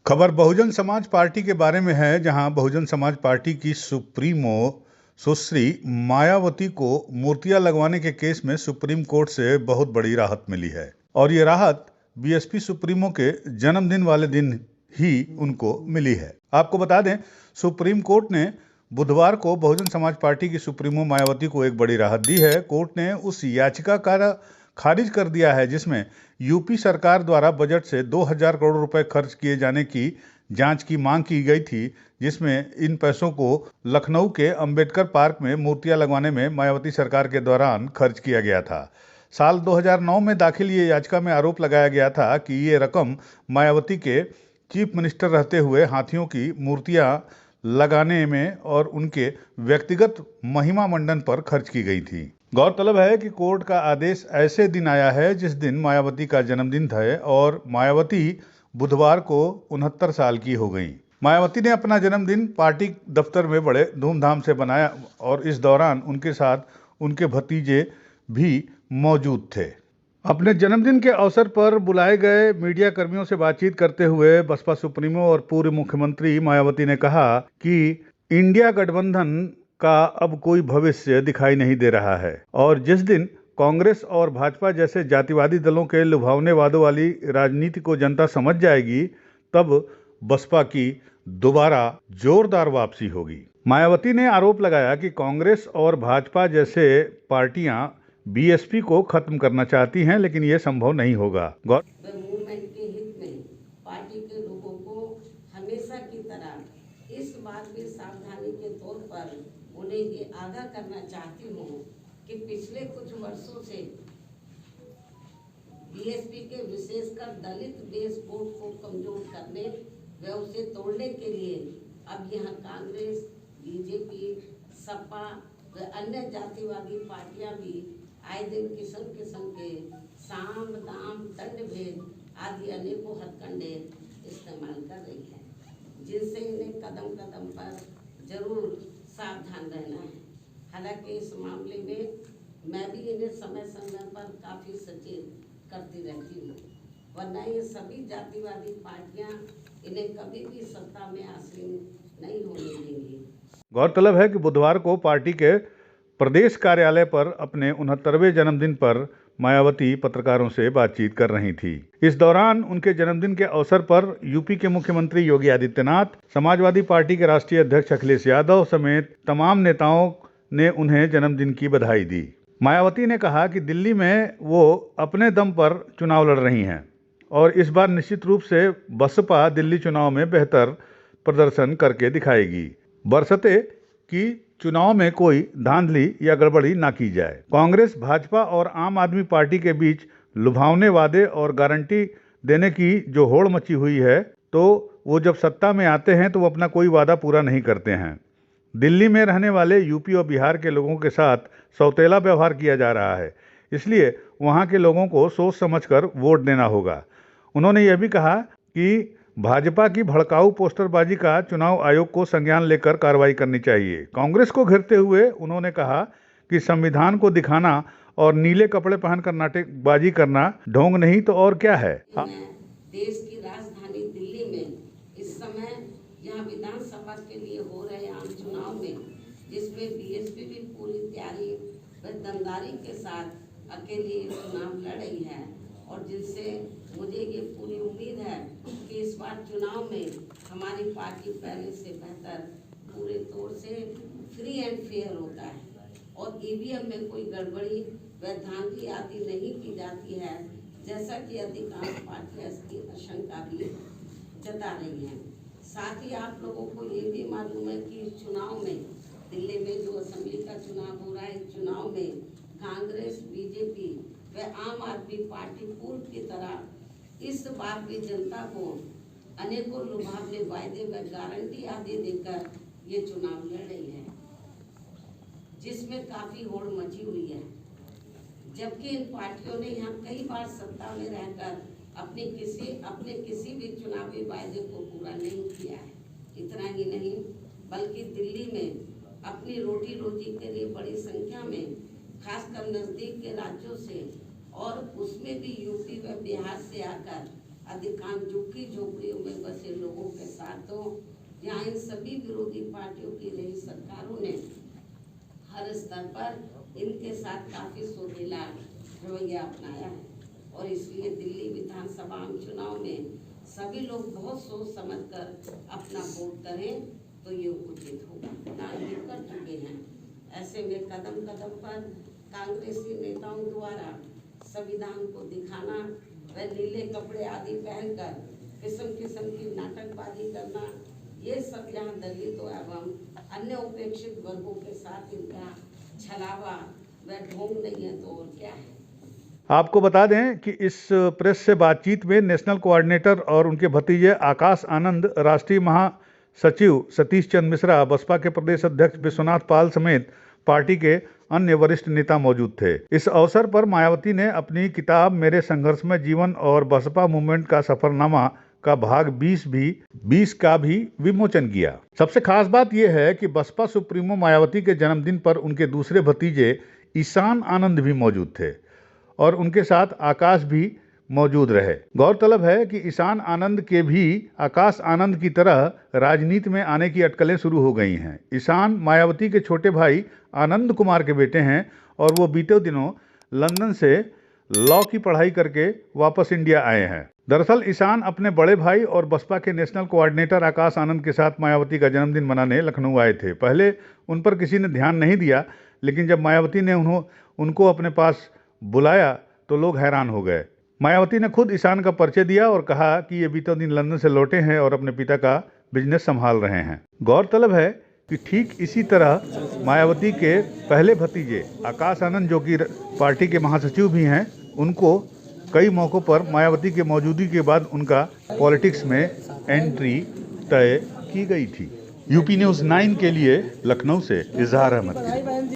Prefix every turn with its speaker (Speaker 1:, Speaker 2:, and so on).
Speaker 1: खबर बहुजन समाज पार्टी के बारे में है, जहां बहुजन समाज पार्टी की सुप्रीमो सुश्री मायावती को मूर्तियां लगवाने के केस में सुप्रीम कोर्ट से बहुत बड़ी राहत मिली है। और ये राहत बीएसपी सुप्रीमो के जन्मदिन वाले दिन ही उनको मिली है। आपको बता दें, सुप्रीम कोर्ट ने बुधवार को बहुजन समाज पार्टी की सुप्रीमो मायावती को एक बड़ी राहत दी है। कोर्ट ने उस याचिका का खारिज कर दिया है जिसमें यूपी सरकार द्वारा बजट से 2000 करोड़ रुपए खर्च किए जाने की जांच की मांग की गई थी, जिसमें इन पैसों को लखनऊ के अंबेडकर पार्क में मूर्तियां लगवाने में मायावती सरकार के दौरान खर्च किया गया था। साल 2009 में दाखिल ये याचिका में आरोप लगाया गया था कि ये रकम मायावती के चीफ मिनिस्टर रहते हुए हाथियों की मूर्तियां लगाने में और उनके व्यक्तिगत महिमा मंडन पर खर्च की गई थी। गौरतलब है कि कोर्ट का आदेश ऐसे दिन आया है जिस दिन मायावती का जन्मदिन था और मायावती बुधवार को 69 साल की हो गई। मायावती ने अपना जन्मदिन पार्टी दफ्तर में बड़े धूमधाम से बनाया और इस दौरान उनके साथ उनके भतीजे भी मौजूद थे। अपने जन्मदिन के अवसर पर बुलाए गए मीडिया कर्मियों से बातचीत करते हुए बसपा सुप्रीमो और पूर्व मुख्यमंत्री मायावती ने कहा कि इंडिया गठबंधन का अब कोई भविष्य दिखाई नहीं दे रहा है और जिस दिन कांग्रेस और भाजपा जैसे जातिवादी दलों के लुभावने वादों वाली राजनीति को जनता समझ जाएगी, तब बसपा की दोबारा जोरदार वापसी होगी। मायावती ने आरोप लगाया कि कांग्रेस और भाजपा जैसे पार्टियां बीएसपी को खत्म करना चाहती हैं, लेकिन यह संभव नहीं होगा।
Speaker 2: मूवमेंट के हित में पार्टी के लोगों को हमेशा की तरह इस बात में सावधानी के तौर पर उन्हें ये आगाह करना चाहती हूँ कि पिछले कुछ वर्षों से बीएसपी के विशेषकर दलित बेस वोट को कमजोर करने व उसे तोड़ने के लिए अब यहाँ कांग्रेस, बीजेपी, सपा व अन्य जातिवादी पार्टियां भी आए दिन किस्म किस्म के साम दाम दंड भेद आदि अनेकों हथकंडे इस्तेमाल कर रही है, जिनसे इन्हें कदम कदम पर जरूर सावधान रहना है। हालांकि इस मामले में मैं भी इन्हें समय समय पर काफ़ी सचेत करती रहती हूँ, वरना ये सभी जातिवादी पार्टियां इन्हें कभी भी सत्ता में आसीन नहीं होने देंगी।
Speaker 1: गौरतलब है कि बुधवार को पार्टी के प्रदेश कार्यालय पर अपने 69वें जन्मदिन पर मायावती पत्रकारों से बातचीत कर रही थी। इस दौरान उनके जन्मदिन के अवसर पर यूपी के मुख्यमंत्री योगी आदित्यनाथ, समाजवादी पार्टी के राष्ट्रीय अध्यक्ष अखिलेश यादव समेत तमाम नेताओं ने उन्हें जन्मदिन की बधाई दी। मायावती ने कहा कि दिल्ली में वो अपने दम पर चुनाव लड़ रही हैं और इस बार निश्चित रूप से बसपा दिल्ली चुनाव में बेहतर प्रदर्शन करके दिखाएगी, बरसते कि चुनाव में कोई धांधली या गड़बड़ी ना की जाए। कांग्रेस, भाजपा और आम आदमी पार्टी के बीच लुभावने वादे और गारंटी देने की जो होड़ मची हुई है, तो वो जब सत्ता में आते हैं तो वो अपना कोई वादा पूरा नहीं करते हैं। दिल्ली में रहने वाले यूपी और बिहार के लोगों के साथ सौतेला व्यवहार किया जा रहा है, इसलिए वहां के लोगों को सोच समझकर वोट देना होगा। उन्होंने यह भी कहा कि भाजपा की भड़काऊ पोस्टरबाजी का चुनाव आयोग को संज्ञान लेकर कार्रवाई करनी चाहिए। कांग्रेस को घेरते हुए उन्होंने कहा कि संविधान को दिखाना और नीले कपड़े पहनकर नाटकबाजी करना ढोंग नहीं तो और क्या है।
Speaker 2: देश की राजधानी दिल्ली में इस समय यहाँ विधानसभा के लिए हो रहे आम चुनाव में, जिसमें बीएसपी भी पूरी तैयारी व दमदारी के साथ अकेले चुनाव लड़ रही है और जिनसे मुझे ये पूरी उम्मीद है कि इस बार चुनाव में हमारी पार्टी पहले से बेहतर पूरे तौर से फ्री एंड फेयर होता है और ईवीएम में कोई गड़बड़ी व धांधली आदि नहीं की जाती है, जैसा कि अधिकांश पार्टियां इसकी आशंका भी जता रही हैं। साथ ही आप लोगों को ये भी मालूम है कि इस चुनाव में दिल्ली में जो असेंबली का चुनाव हो रहा है, इस चुनाव में कांग्रेस, बीजेपी व आम आदमी पार्टी पूर्व की तरह इस बार भी जनता को अनेकों लुभावने वायदे व गारंटी आदि देकर ये चुनाव लड़ रही है, जिसमें काफी होड़ मची हुई है। जबकि इन पार्टियों ने यहाँ कई बार सत्ता में रहकर अपने किसी भी चुनावी वायदे को पूरा नहीं किया है। इतना ही नहीं, बल्कि दिल्ली में अपनी रोटी रोजी के लिए बड़ी संख्या में खासकर नजदीक के राज्यों से और उसमें भी यूपी व बिहार से आकर अधिकांश झुग्गी झोपड़ियों में बसे लोगों इन सभी विरोधी पार्टियों की रही सरकारों ने हर स्तर पर इनके साथ काफी सोचीला रवैया अपनाया है और इसलिए दिल्ली विधानसभा आम चुनाव में सभी लोग बहुत सोच समझकर अपना वोट करें तो ये उचित होगा। नाम भी कर चुके हैं। ऐसे में कदम कदम पर कांग्रेसी नेताओं द्वारा संविधान को दिखाना व नीले कपड़े आदि पहनकर किस्म किस्म की नाटकबाजी करना, ये सब यहाँ दलितों एवं अन्य उपेक्षित वर्गों के साथ इनका छलावा व ढोंग नहीं है तो और क्या है।
Speaker 1: आपको बता दें कि इस प्रेस से बातचीत में नेशनल कोऑर्डिनेटर और उनके भतीजे आकाश आनंद, राष्ट्रीय महासचिव सतीश चंद्र मिश्रा, बसपा के प्रदेश अध्यक्ष विश्वनाथ पाल समेत पार्टी के अन्य वरिष्ठ नेता मौजूद थे। इस अवसर पर मायावती ने अपनी किताब मेरे संघर्षमय जीवन और बसपा मूवमेंट का सफरनामा का भाग 20 का भी विमोचन किया। सबसे खास बात यह है कि बसपा सुप्रीमो मायावती के जन्मदिन पर उनके दूसरे भतीजे ईशान आनंद भी मौजूद थे और उनके साथ आकाश भी मौजूद रहे। गौरतलब है कि ईशान आनंद के भी आकाश आनंद की तरह राजनीति में आने की अटकलें शुरू हो गई हैं। ईशान मायावती के छोटे भाई आनंद कुमार के बेटे हैं और वो बीते दिनों लंदन से लॉ की पढ़ाई करके वापस इंडिया आए हैं। दरअसल ईशान अपने बड़े भाई और बसपा के नेशनल कोऑर्डिनेटर आकाश आनंद के साथ मायावती का जन्मदिन मनाने लखनऊ आए थे। पहले उन पर किसी ने ध्यान नहीं दिया, लेकिन जब मायावती ने उनको अपने पास बुलाया तो लोग हैरान हो गए। मायावती ने खुद ईशान का परिचय दिया और कहा कि ये बीते दिन लंदन से लौटे हैं और अपने पिता का बिजनेस संभाल रहे हैं। गौरतलब है कि ठीक इसी तरह मायावती के पहले भतीजे आकाश आनंद, जो कि पार्टी के महासचिव भी हैं, उनको कई मौक़ों पर मायावती के मौजूदगी के बाद उनका पॉलिटिक्स में एंट्री तय की गई थी। यूपी न्यूज़ 9 के लिए लखनऊ से इजहार अहमद।